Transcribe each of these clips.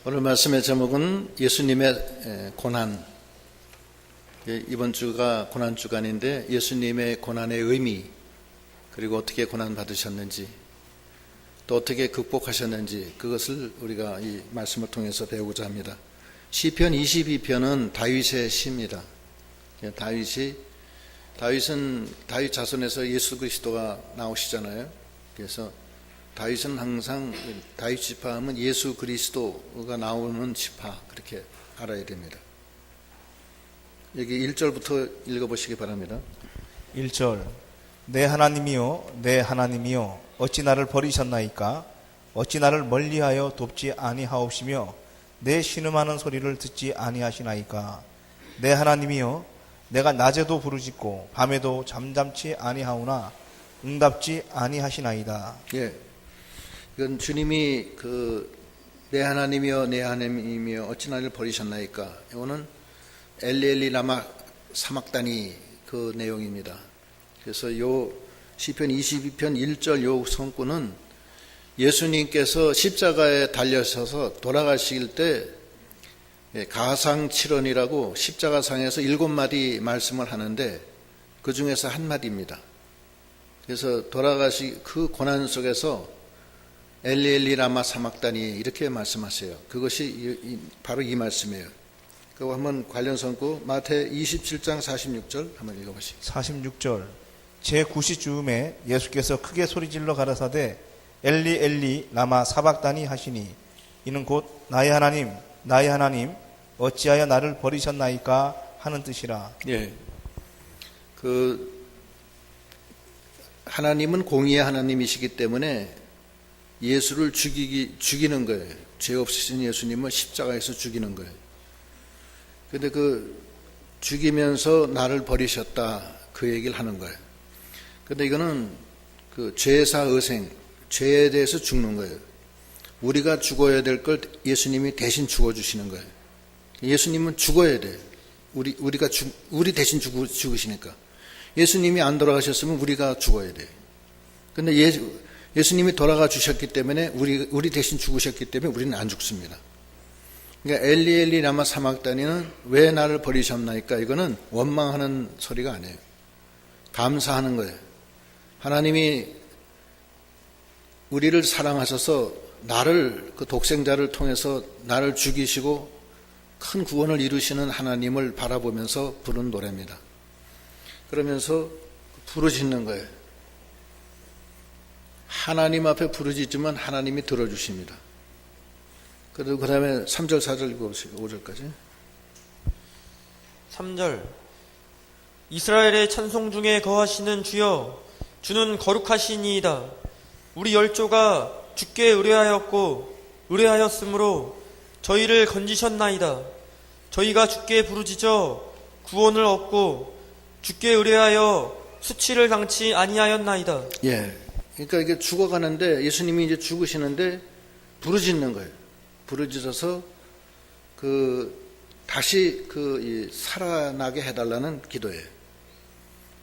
오늘 말씀의 제목은 예수님의 고난. 이번 주가 고난주간인데 예수님의 고난의 의미, 그리고 어떻게 고난 받으셨는지, 또 어떻게 극복하셨는지, 그것을 우리가 이 말씀을 통해서 배우고자 합니다. 시편 22편은 다윗의 시입니다. 다윗은 다윗 자손에서 예수 그리스도가 나오시잖아요. 그래서 다윗은 항상 다윗 지파하면 예수 그리스도가 나오는 지파, 그렇게 알아야 됩니다. 여기 1절부터 읽어보시기 바랍니다. 1절. 내 하나님이요 내 하나님이요 어찌 나를 버리셨나이까? 어찌 나를 멀리하여 돕지 아니하옵시며 내 신음하는 소리를 듣지 아니하시나이까? 내 하나님이요 내가 낮에도 부르짖고 밤에도 잠잠치 아니하오나 응답지 아니하시나이다. 예, 이건 주님이 내 하나님이여 내 하나님이여 어찌 나를 버리셨나이까? 이거는 엘리 라마 사막다니 그 내용입니다. 그래서 요 시편 22편 1절 요 성구는 예수님께서 십자가에 달려서서 돌아가실 때 가상칠언이라고 십자가상에서 7마디 말씀을 하는데 그 중에서 한 마디입니다. 그래서 그 고난 속에서 엘리 라마 사막다니 이렇게 말씀하세요. 그것이 바로 이 말씀이에요. 그거 한번 관련 성구 마태 27장 46절 한번 읽어보시죠. 46절. 제9시 즈음에 예수께서 크게 소리질러 가라사대 엘리 라마 사박다니 하시니 이는 곧 나의 하나님 어찌하여 나를 버리셨나이까 하는 뜻이라. 예. 하나님은 공의의 하나님이시기 때문에 예수를 죽이는 거예요. 죄 없으신 예수님을 십자가에서 죽이는 거예요. 근데 죽이면서 나를 버리셨다, 그 얘기를 하는 거예요. 근데 이거는 죄사 의생, 죄에 대해서 죽는 거예요. 우리가 죽어야 될 걸 예수님이 대신 죽어주시는 거예요. 예수님은 죽어야 돼요. 우리 대신 죽으시니까. 예수님이 안 돌아가셨으면 우리가 죽어야 돼요. 근데 예수님이 돌아가 주셨기 때문에 우리 대신 죽으셨기 때문에 우리는 안 죽습니다. 그러니까 엘리 라마 사막다니는 왜 나를 버리셨나이까? 이거는 원망하는 소리가 아니에요. 감사하는 거예요. 하나님이 우리를 사랑하셔서 나를, 그 독생자를 통해서 나를 죽이시고 큰 구원을 이루시는 하나님을 바라보면서 부른 노래입니다. 그러면서 부르짖는 거예요. 하나님 앞에 부르짖으면 하나님이 들어주십니다. 그리고 그 다음에 3절 4절 읽어보시고 5절까지. 3절. 이스라엘의 찬송 중에 거하시는 주여, 주는 거룩하시니이다. 우리 열조가 주께 의뢰하였으므로 저희를 건지셨나이다. 저희가 주께 부르짖어 구원을 얻고 주께 의뢰하여 수치를 당치 아니하였나이다. 예. 그러니까 이게 죽어가는데 예수님이 이제 죽으시는데 부르짖는 거예요. 부르짖어서 다시 살아나게 해달라는 기도예요.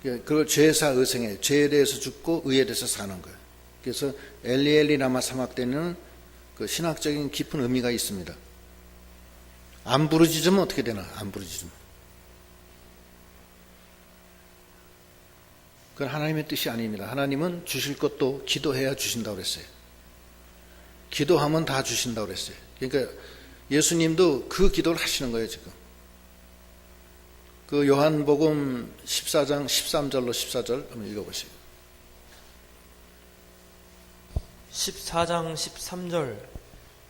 그걸 죄사 의생에, 죄에 대해서 죽고 의에 대해서 사는 거예요. 그래서 엘리 라마 사막다니는 신학적인 깊은 의미가 있습니다. 안 부르짖으면 어떻게 되나? 안 부르짖으면. 그건 하나님의 뜻이 아닙니다. 하나님은 주실 것도 기도해야 주신다고 그랬어요. 기도하면 다 주신다고 그랬어요. 그러니까 예수님도 그 기도를 하시는 거예요, 지금. 요한복음 14장 13절로 14절 한번 읽어보시죠. 14장 13절.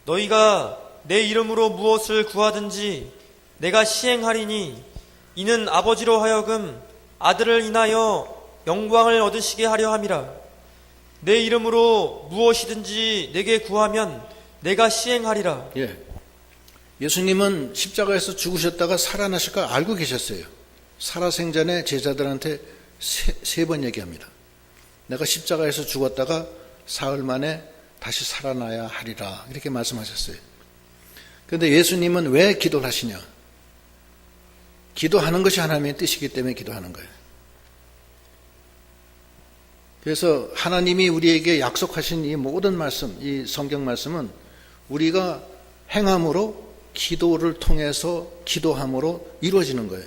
너희가 내 이름으로 무엇을 구하든지 내가 시행하리니 이는 아버지로 하여금 아들을 인하여 영광을 얻으시게 하려 함이라. 내 이름으로 무엇이든지 내게 구하면 내가 시행하리라. 예. 예수님은 십자가에서 죽으셨다가 살아나실 걸 알고 계셨어요. 살아생전에 제자들한테 세 번 얘기합니다. 내가 십자가에서 죽었다가 사흘 만에 다시 살아나야 하리라, 이렇게 말씀하셨어요. 그런데 예수님은 왜 기도를 하시냐? 기도하는 것이 하나님의 뜻이기 때문에 기도하는 거예요. 그래서 하나님이 우리에게 약속하신 이 모든 말씀, 이 성경 말씀은 우리가 행함으로 기도를 통해서 기도함으로 이루어지는 거예요.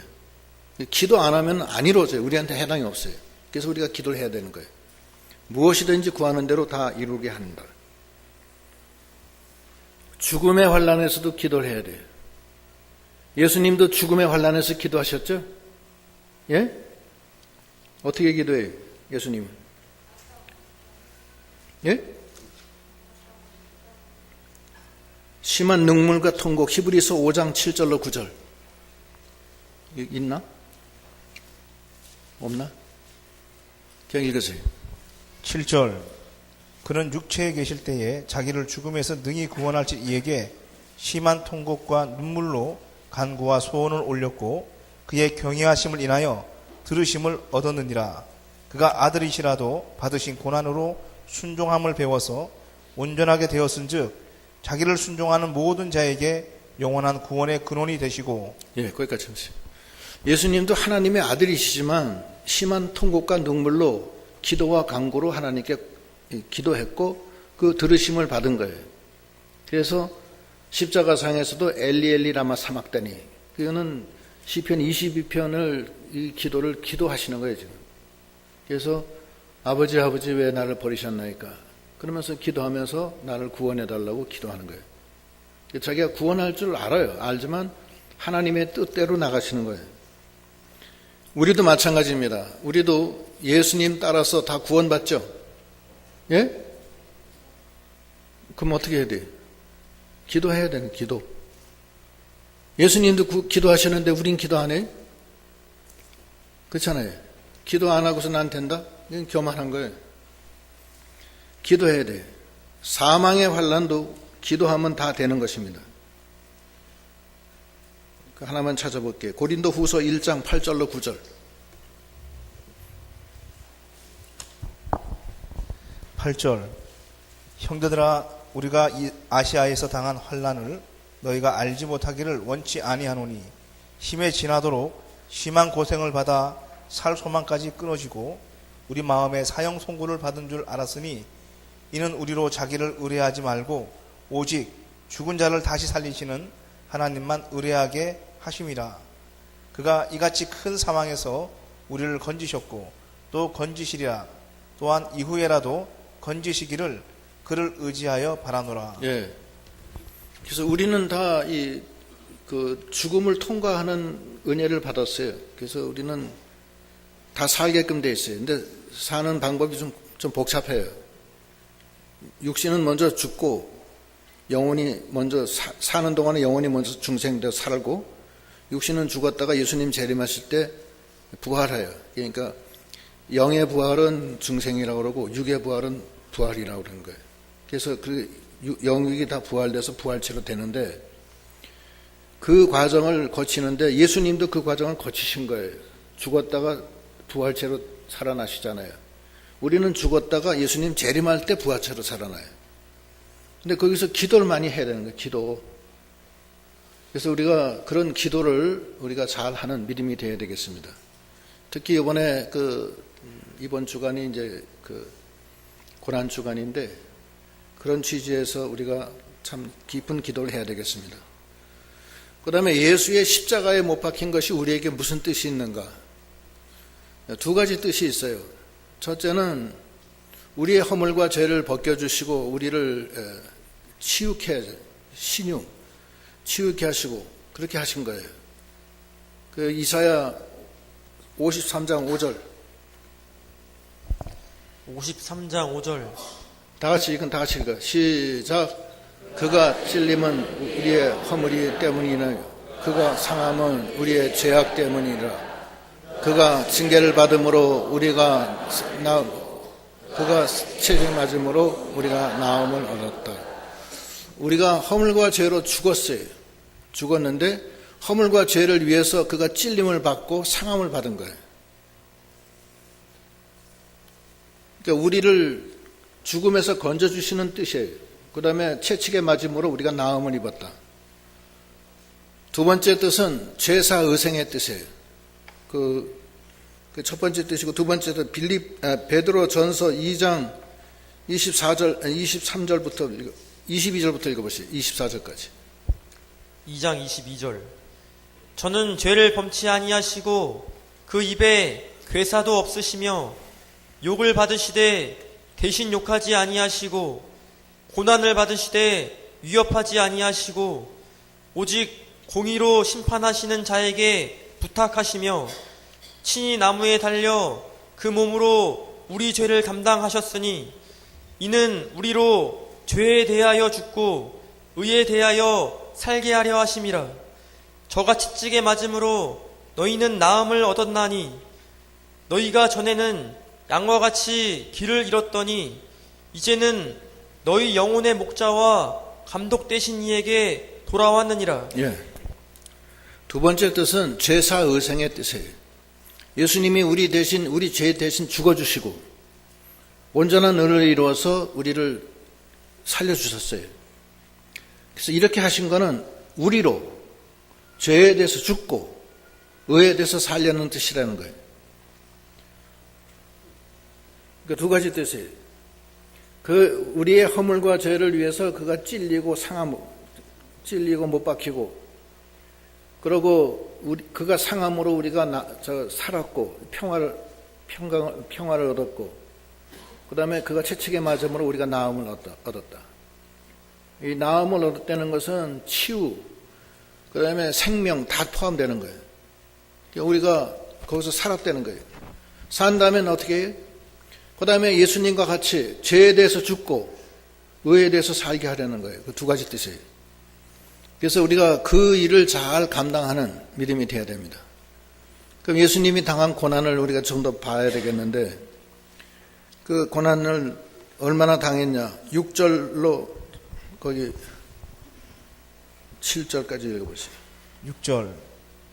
기도 안 하면 안 이루어져요. 우리한테 해당이 없어요. 그래서 우리가 기도를 해야 되는 거예요. 무엇이든지 구하는 대로 다 이루게 한다. 죽음의 환란에서도 기도를 해야 돼요. 예수님도 죽음의 환란에서 기도하셨죠? 예? 어떻게 기도해요? 예수님은? 예? 심한 능물과 통곡, 히브리서 5장 7절로 9절. 있나? 없나? 그냥 읽으세요. 7절 그는 육체에 계실 때에 자기를 죽음에서 능히 구원할지 이에게 심한 통곡과 눈물로 간구와 소원을 올렸고 그의 경외하심을 인하여 들으심을 얻었느니라. 그가 아들이시라도 받으신 고난으로 순종함을 배워서 온전하게 되었은즉 자기를 순종하는 모든 자에게 영원한 구원의 근원이 되시고. 예, 거기까지 하세요. 예수님도 하나님의 아들이시지만 심한 통곡과 눈물로 기도와 간구로 하나님께 기도했고 그 들으심을 받은 거예요. 그래서 십자가상에서도 엘리 라마 사막다니, 그거는 시편 22편을 이 기도를 기도하시는 거예요 지금. 그래서 아버지 왜 나를 버리셨나이까 그러면서 기도하면서 나를 구원해 달라고 기도하는 거예요. 자기가 구원할 줄 알아요. 알지만 하나님의 뜻대로 나가시는 거예요. 우리도 마찬가지입니다. 우리도 예수님 따라서 다 구원받죠? 예? 그럼 어떻게 해야 돼요? 기도해야 되는 기도. 예수님도 기도하셨는데 우린 기도 안 해요? 그렇잖아요. 기도 안 하고서 난 된다? 이건 교만한 거예요. 기도해야 돼요. 사망의 환난도 기도하면 다 되는 것입니다. 하나만 찾아볼게요. 고린도 후서 1장 8절로 9절. 8절 형제들아 우리가 이 아시아에서 당한 환난을 너희가 알지 못하기를 원치 아니하노니 힘에 지나도록 심한 고생을 받아 살 소망까지 끊어지고 우리 마음에 사형 선고를 받은 줄 알았으니 이는 우리로 자기를 의뢰하지 말고 오직 죽은 자를 다시 살리시는 하나님만 의뢰하게 하심이라. 그가 이같이 큰 사망에서 우리를 건지셨고 또 건지시리라. 또한 이후에라도 건지시기를 그를 의지하여 바라노라. 예. 그래서 우리는 다 그 죽음을 통과하는 은혜를 받았어요. 그래서 우리는 다 살게끔 돼 있어요. 근데 사는 방법이 좀 복잡해요. 육신은 먼저 죽고 영혼이 먼저 사는 동안에 영혼이 먼저 중생되어 살고 육신은 죽었다가 예수님 재림하실 때 부활해요. 그러니까 영의 부활은 중생이라고 그러고 육의 부활은 부활이라고 그러는 거예요. 그래서 그 영육이 다 부활돼서 부활체로 되는데 그 과정을 거치는데 예수님도 그 과정을 거치신 거예요. 죽었다가 부활체로 살아나시잖아요. 우리는 죽었다가 예수님 재림할 때 부활체로 살아나요. 근데 거기서 기도를 많이 해야 되는 거예요. 기도. 그래서 우리가 그런 기도를 우리가 잘 하는 믿음이 되어야 되겠습니다. 특히 이번에 이번 주간이 이제 고난 주간인데 그런 취지에서 우리가 참 깊은 기도를 해야 되겠습니다. 그 다음에 예수의 십자가에 못 박힌 것이 우리에게 무슨 뜻이 있는가? 두 가지 뜻이 있어요. 첫째는 우리의 허물과 죄를 벗겨주시고 우리를 치유케 하시고 그렇게 하신 거예요. 이사야 53장 5절 53장 5절 다 같이 읽어. 시작. 그가 찔림은 우리의 허물이 때문이나 그가 상함은 우리의 죄악 때문이라. 그가 징계를 받음으로 우리가 그가 책임맞음으로 우리가 나음을 얻었다. 우리가 허물과 죄로 죽었는데 허물과 죄를 위해서 그가 찔림을 받고 상함을 받은 거예요. 그러니까 우리를 죽음에서 건져주시는 뜻이에요. 그 다음에 채찍에 맞음으로 우리가 나음을 입었다. 두 번째 뜻은 죄사 의생의 뜻이에요. 그 첫 번째 뜻이고 두 번째 뜻 베드로 전서 2장 23절부터 읽어보세요. 24절까지. 2장 22절. 저는 죄를 범치 아니하시고 그 입에 괴사도 없으시며 욕을 받으시되 대신 욕하지 아니하시고 고난을 받으시되 위협하지 아니하시고 오직 공의로 심판하시는 자에게 부탁하시며 친히 나무에 달려 그 몸으로 우리 죄를 담당하셨으니 이는 우리로 죄에 대하여 죽고 의에 대하여 살게 하려 하심이라. 저같이 찌게 맞음으로 너희는 나음을 얻었나니 너희가 전에는 양과 같이 길을 잃었더니 이제는 너희 영혼의 목자와 감독 되신 이에게 돌아왔느니라. 예. 두 번째 뜻은 죄사의생의 뜻이에요. 예수님이 우리 죄 대신 죽어주시고 온전한 의를 이루어서 우리를 살려주셨어요. 그래서 이렇게 하신 거는 우리로 죄에 대해서 죽고 의에 대해서 살려는 뜻이라는 거예요. 그러니까 두 가지 뜻이에요. 우리의 허물과 죄를 위해서 그가 찔리고 못 박히고, 그러고 그가 상함으로 우리가 살았고 평화를 얻었고, 그 다음에 그가 채찍에 맞음으로 우리가 나음을 얻었다. 이 나음을 얻었다는 것은 치유, 그 다음에 생명 다 포함되는 거예요. 우리가 거기서 살았다는 거예요. 산 다음에는 어떻게 해요? 그 다음에 예수님과 같이 죄에 대해서 죽고 의에 대해서 살게 하려는 거예요. 그 두 가지 뜻이에요. 그래서 우리가 그 일을 잘 감당하는 믿음이 되어야 됩니다. 그럼 예수님이 당한 고난을 우리가 좀 더 봐야 되겠는데, 그 고난을 얼마나 당했냐. 6절로 거기 7절까지 읽어보시죠. 6절.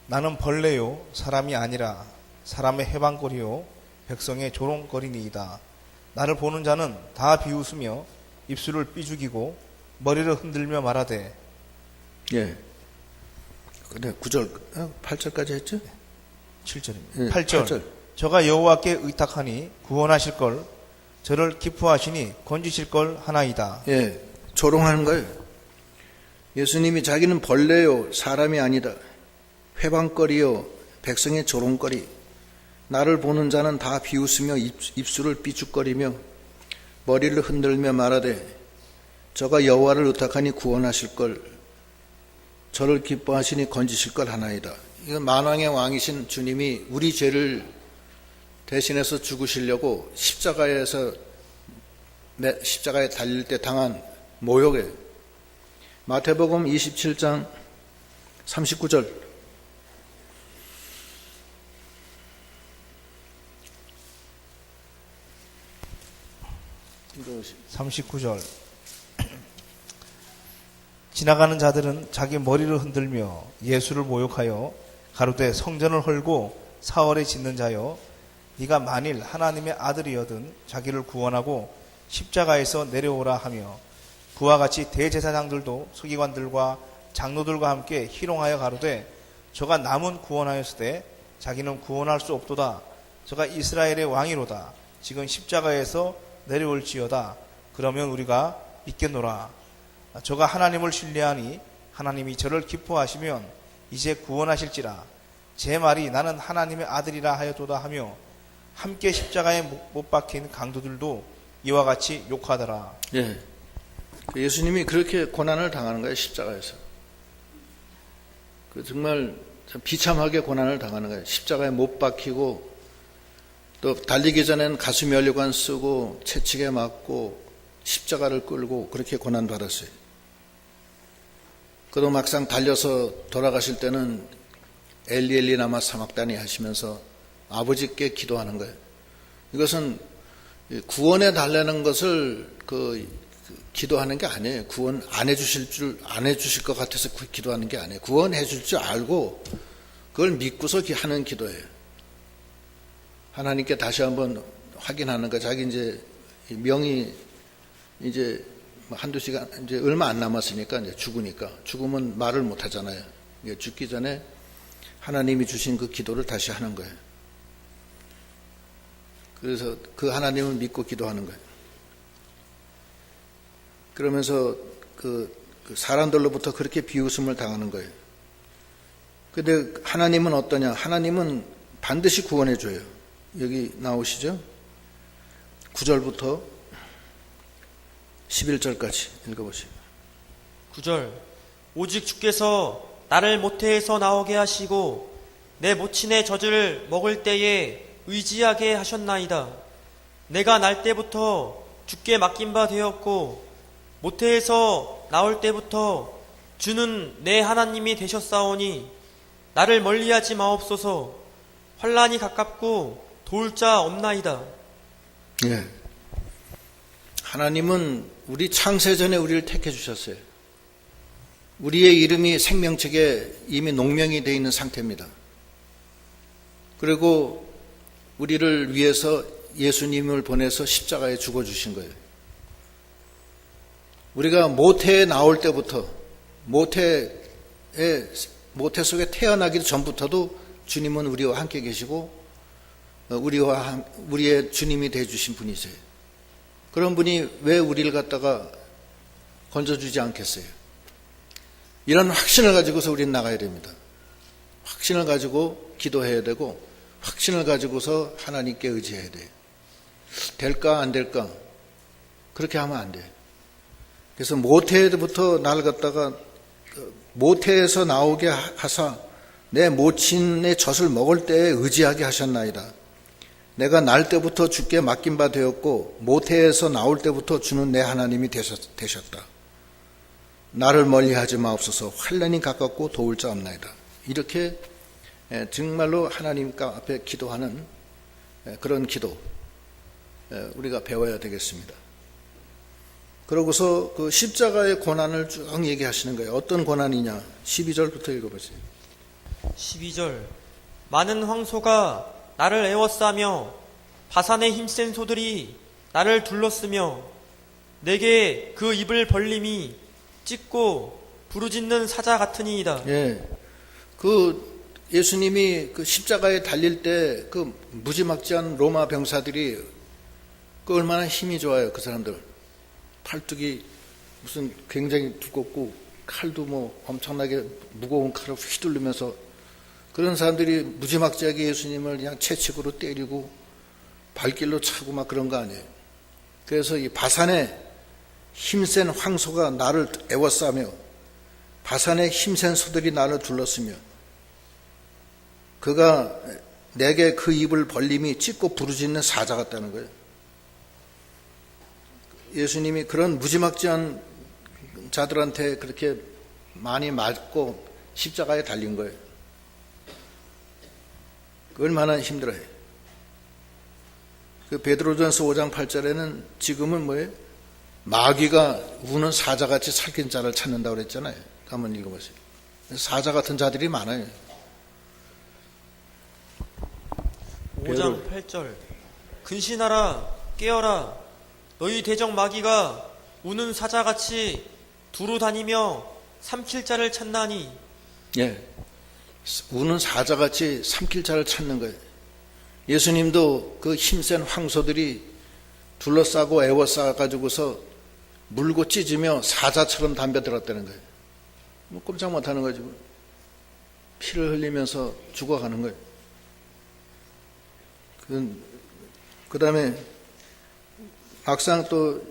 나는 벌레요 사람이 아니라 사람의 해방거리요 백성의 조롱거리니이다. 나를 보는 자는 다 비웃으며 입술을 삐죽이고 머리를 흔들며 말하되. 예. 근데 9절, 8절까지 했죠? 7절입니다. 예, 8절. 저가 여호와께 의탁하니 구원하실 걸, 저를 기뻐하시니 건지실 걸 하나이다. 예. 조롱하는 거예요. 예수님이 자기는 벌레요 사람이 아니다. 회방거리요 백성의 조롱거리. 나를 보는 자는 다 비웃으며 입술을 삐죽거리며 머리를 흔들며 말하되 저가 여호와를 의탁하니 구원하실 걸, 저를 기뻐하시니 건지실 걸 하나이다. 이건 만왕의 왕이신 주님이 우리 죄를 대신해서 죽으시려고 십자가에 달릴 때 당한 모욕이에요. 마태복음 27장 39절. 39절. 지나가는 자들은 자기 머리를 흔들며 예수를 모욕하여 가로되 성전을 헐고 사흘에 짓는 자여, 네가 만일 하나님의 아들이여든 자기를 구원하고 십자가에서 내려오라 하며, 그와 같이 대제사장들도 서기관들과 장로들과 함께 희롱하여 가로되 저가 남은 구원하였으되 자기는 구원할 수 없도다. 저가 이스라엘의 왕이로다. 지금 십자가에서 내려올지어다. 그러면 우리가 믿겠노라. 저가 하나님을 신뢰하니 하나님이 저를 기뻐하시면 이제 구원하실지라. 제 말이 나는 하나님의 아들이라 하였도다 하며 함께 십자가에 못 박힌 강도들도 이와 같이 욕하더라. 예. 예수님이 그렇게 고난을 당하는 거예요. 십자가에서. 정말 비참하게 고난을 당하는 거예요. 십자가에 못 박히고, 또 달리기 전에는 가슴 연료관 쓰고 채찍에 맞고 십자가를 끌고 그렇게 고난 받았어요. 그리고 막상 달려서 돌아가실 때는 엘리 엘리 라마 사막다니 하시면서 아버지께 기도하는 거예요. 이것은 구원해 달라는 것을 기도하는 게 아니에요. 구원 안 해주실 것 같아서 기도하는 게 아니에요. 구원해 줄 줄 알고 그걸 믿고서 하는 기도예요. 하나님께 다시 한번 확인하는 거. 자기 이제 명이 이제 한두 시간, 이제 얼마 안 남았으니까 이제 죽으면 말을 못 하잖아요. 죽기 전에 하나님이 주신 그 기도를 다시 하는 거예요. 그래서 그 하나님을 믿고 기도하는 거예요. 그러면서 그 그 사람들로부터 그렇게 비웃음을 당하는 거예요. 근데 하나님은 어떠냐? 하나님은 반드시 구원해 줘요. 여기 나오시죠? 9절부터 11절까지 읽어보시죠. 9절. 오직 주께서 나를 모태에서 나오게 하시고 내 모친의 젖을 먹을 때에 의지하게 하셨나이다. 내가 날 때부터 주께 맡긴 바 되었고 모태에서 나올 때부터 주는 내 하나님이 되셨사오니 나를 멀리하지 마옵소서. 환난이 가깝고 도울 자 없나이다. 예. 하나님은 우리 창세 전에 우리를 택해 주셨어요. 우리의 이름이 생명책에 이미 농명이 되어 있는 상태입니다. 그리고 우리를 위해서 예수님을 보내서 십자가에 죽어주신 거예요. 우리가 모태에 나올 때부터 모태 속에 태어나기 전부터도 주님은 우리와 함께 계시고 우리의 주님이 되어주신 분이세요. 그런 분이 왜 우리를 갖다가 건져주지 않겠어요? 이런 확신을 가지고서 우리는 나가야 됩니다. 확신을 가지고 기도해야 되고 확신을 가지고서 하나님께 의지해야 돼요. 될까 안 될까? 그렇게 하면 안 돼요. 그래서 모태부터 나를 갖다가 모태에서 나오게 하사 내 모친의 젖을 먹을 때에 의지하게 하셨나이다. 내가 날 때부터 주께 맡긴 바 되었고 모태에서 나올 때부터 주는 내 하나님이 되셨다. 나를 멀리하지 마옵소서. 환난이 가깝고 도울 자 없나이다. 이렇게 정말로 하나님 앞에 기도하는 그런 기도 우리가 배워야 되겠습니다. 그러고서 그 십자가의 고난을 쭉 얘기하시는 거예요. 어떤 고난이냐? 12절부터 읽어보세요. 12절. 많은 황소가 나를 에워싸며 바산의 힘센 소들이 나를 둘렀으며 내게 그 입을 벌림이 찢고 부르짖는 사자 같으니이다. 예. 그 예수님이 그 십자가에 달릴 때 그 무지막지한 로마 병사들이 그 얼마나 힘이 좋아요. 그 사람들. 팔뚝이 무슨 굉장히 두껍고 칼도 뭐 엄청나게 무거운 칼을 휘두르면서 그런 사람들이 무지막지하게 예수님을 그냥 채찍으로 때리고 발길로 차고 막 그런 거 아니에요. 그래서 이 바산의 힘센 황소가 나를 에워싸며 바산의 힘센 소들이 나를 둘렀으며 그가 내게 그 입을 벌림이 찢고 부르짖는 사자 같다는 거예요. 예수님이 그런 무지막지한 자들한테 그렇게 많이 맞고 십자가에 달린 거예요. 얼마나 힘들어요. 그 베드로전서 5장 8절에는 지금은 뭐예요? 마귀가 우는 사자같이 살긴 자를 찾는다고 그랬잖아요. 한번 읽어보세요. 사자 같은 자들이 많아요. 5장 8절. 근신하라 깨어라 너희 대적 마귀가 우는 사자같이 두루 다니며 삼킬 자를 찾나니. 예, 우는 사자같이 삼킬 자를 찾는 거예요. 예수님도 그 힘센 황소들이 둘러싸고 애워싸가지고서 물고 찢으며 사자처럼 담벼들었다는 거예요. 뭐 꼼짝 못하는 거지. 피를 흘리면서 죽어가는 거예요. 그 다음에 막상 또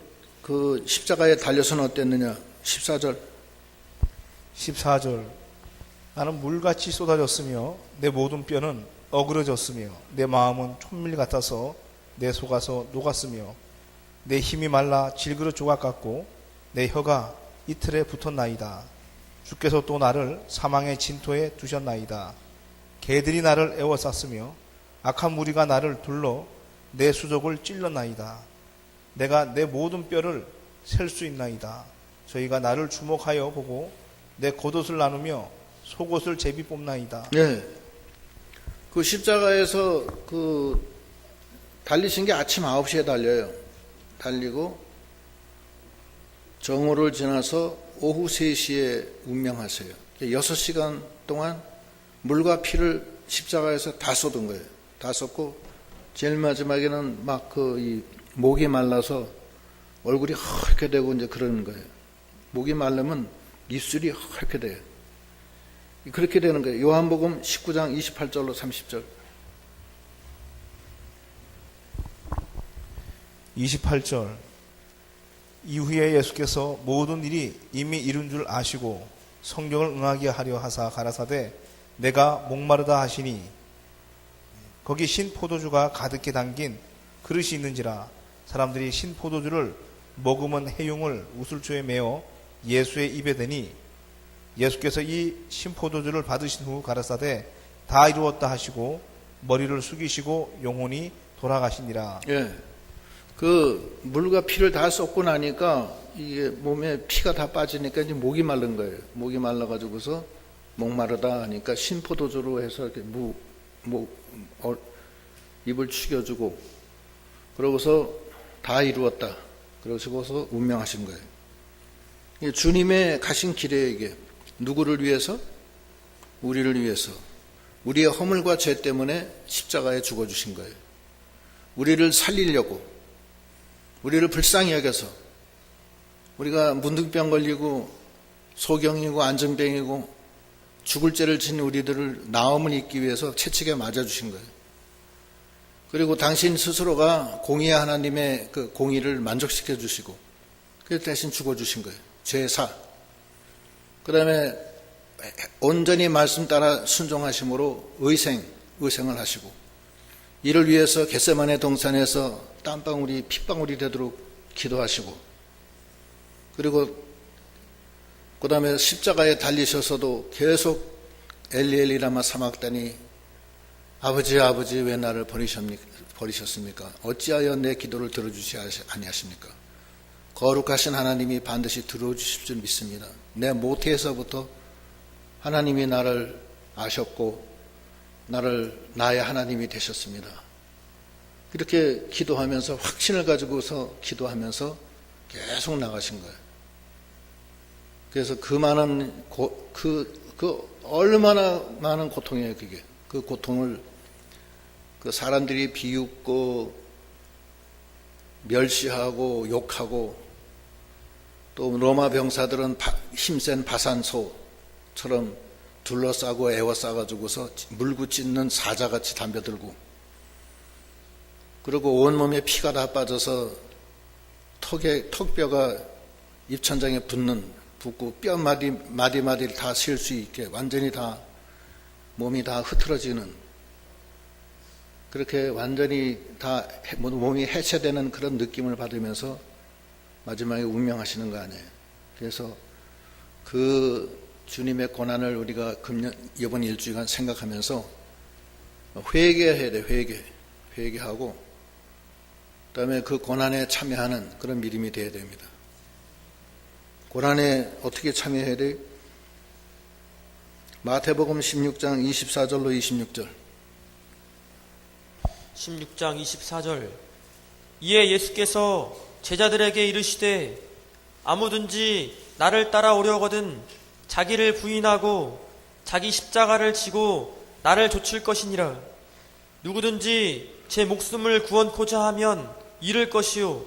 그 십자가에 달려서는 어땠느냐? 14절. 나는 물같이 쏟아졌으며 내 모든 뼈는 어그러졌으며 내 마음은 촛밀 같아서 내 속아서 녹았으며 내 힘이 말라 질그릇 조각 같고 내 혀가 이틀에 붙었나이다. 주께서 또 나를 사망의 진토에 두셨나이다. 개들이 나를 에워쌌으며 악한 무리가 나를 둘러 내 수족을 찔렀나이다. 내가 내 모든 뼈를 셀 수 있나이다. 저희가 나를 주목하여 보고 내 겉옷을 나누며 속옷을 제비 뽑나이다. 네. 그 십자가에서 그 달리신 게 아침 9시에 달려요. 달리고 정오를 지나서 오후 3시에 운명하세요. 6시간 동안 물과 피를 십자가에서 다 쏟은 거예요. 다 쏟고 제일 마지막에는 막 이 목이 말라서 얼굴이 허옇게 되고 이제 그러는 거예요. 목이 말르면 입술이 그렇게 돼요. 그렇게 되는 거예요. 요한복음 19장 28절로 30절. 28절. 이후에 예수께서 모든 일이 이미 이룬 줄 아시고 성경을 응하게 하려 하사 가라사대 내가 목마르다 하시니 거기 신 포도주가 가득히 담긴 그릇이 있는지라 사람들이 신 포도주를 머금은 해용을 우슬초에 메어 예수의 입에 대니 예수께서 이 신 포도주를 받으신 후 가라사대 다 이루었다 하시고 머리를 숙이시고 영혼이 돌아가시니라. 예. 그 물과 피를 다 쏟고 나니까 이게 몸에 피가 다 빠지니까 이제 목이 마른 거예요. 목이 말라가지고서 목마르다 하니까 신포도주로 해서 이렇게 입을 죽여주고 그러고서 다 이루었다. 그러시고서 운명하신 거예요. 이게 주님의 가신 길이에요. 이게 누구를 위해서? 우리를 위해서. 우리의 허물과 죄 때문에 십자가에 죽어주신 거예요. 우리를 살리려고, 우리를 불쌍히 여겨서, 우리가 문둥병 걸리고 소경이고 안정병이고 죽을 죄를 지은 우리들을 나음을 입기 위해서 채찍에 맞아주신 거예요. 그리고 당신 스스로가 공의의 하나님의 그 공의를 만족시켜 주시고 그래서 대신 죽어주신 거예요. 죄사. 그 다음에 온전히 말씀 따라 순종하심으로 의생을 하시고 이를 위해서 겟세마네 동산에서 땀방울이 핏방울이 되도록 기도하시고 그리고 그 다음에 십자가에 달리셔서도 계속 엘리 라마 사막다니 아버지 왜 나를 버리셨습니까? 어찌하여 내 기도를 들어주시 아니하십니까? 거룩하신 하나님이 반드시 들어주실 줄 믿습니다. 내 모태에서부터 하나님이 나를 아셨고 나의 하나님이 되셨습니다. 이렇게 기도하면서 확신을 가지고서 기도하면서 계속 나가신 거예요. 그래서 그 많은 얼마나 많은 고통이에요. 그게 그 고통을 그 사람들이 비웃고 멸시하고 욕하고 또 로마 병사들은 힘센 바산소처럼 둘러싸고 애워싸가지고서 물고 찢는 사자같이 담벼들고 그리고 온몸에 피가 다 빠져서 턱뼈가 입천장에 붙고 뼈 마디마디를 다 셀 수 있게 완전히 다 몸이 다 흐트러지는 그렇게 완전히 다 몸이 해체되는 그런 느낌을 받으면서 마지막에 운명하시는 거 아니에요. 그래서 그 주님의 고난을 우리가 이번 일주일간 생각하면서 회개해야 돼. 회개하고 그다음에 그 고난에 참여하는 그런 믿음이 되어야 됩니다. 고난에 어떻게 참여해야 돼? 마태복음 16장 24절로 26절 16장 24절 이에 예수께서 제자들에게 이르시되 아무든지 나를 따라오려거든 자기를 부인하고 자기 십자가를 지고 나를 좇을 것이니라. 누구든지 제 목숨을 구원코자 하면 잃을 것이요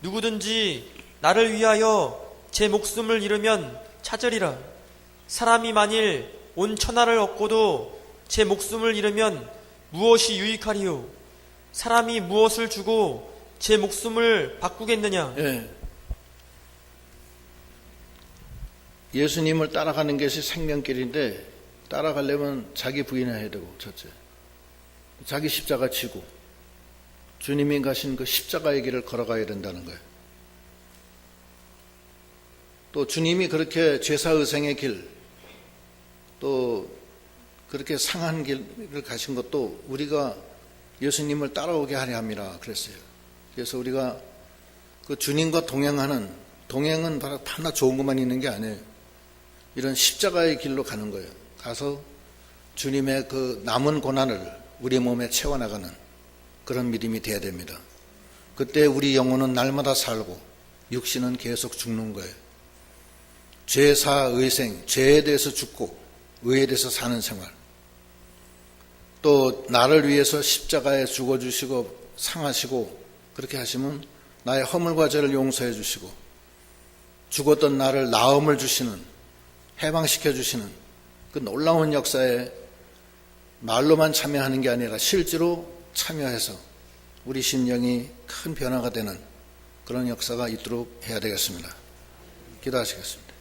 누구든지 나를 위하여 제 목숨을 잃으면 찾으리라. 사람이 만일 온 천하를 얻고도 제 목숨을 잃으면 무엇이 유익하리요? 사람이 무엇을 주고 제 목숨을 바꾸겠느냐? 예. 예수님을 따라가는 것이 생명길인데 따라가려면 자기 부인해야 되고 첫째 자기 십자가 지고 주님이 가신 그 십자가의 길을 걸어가야 된다는 거예요. 또 주님이 그렇게 제사의생의 길, 또 그렇게 상한 길을 가신 것도 우리가 예수님을 따라오게 하려 함이라 그랬어요. 그래서 우리가 그 주님과 동행은 바로 하나 좋은 것만 있는 게 아니에요. 이런 십자가의 길로 가는 거예요. 가서 주님의 그 남은 고난을 우리 몸에 채워나가는 그런 믿음이 돼야 됩니다. 그때 우리 영혼은 날마다 살고 육신은 계속 죽는 거예요. 죄사 의생, 죄에 대해서 죽고 의에 대해서 사는 생활. 또 나를 위해서 십자가에 죽어주시고 상하시고 그렇게 하시면 나의 허물과 죄를 용서해 주시고 죽었던 나를 나음을 주시는 해방시켜 주시는 그 놀라운 역사에 말로만 참여하는 게 아니라 실제로 참여해서 우리 심령이 큰 변화가 되는 그런 역사가 있도록 해야 되겠습니다. 기도하시겠습니다.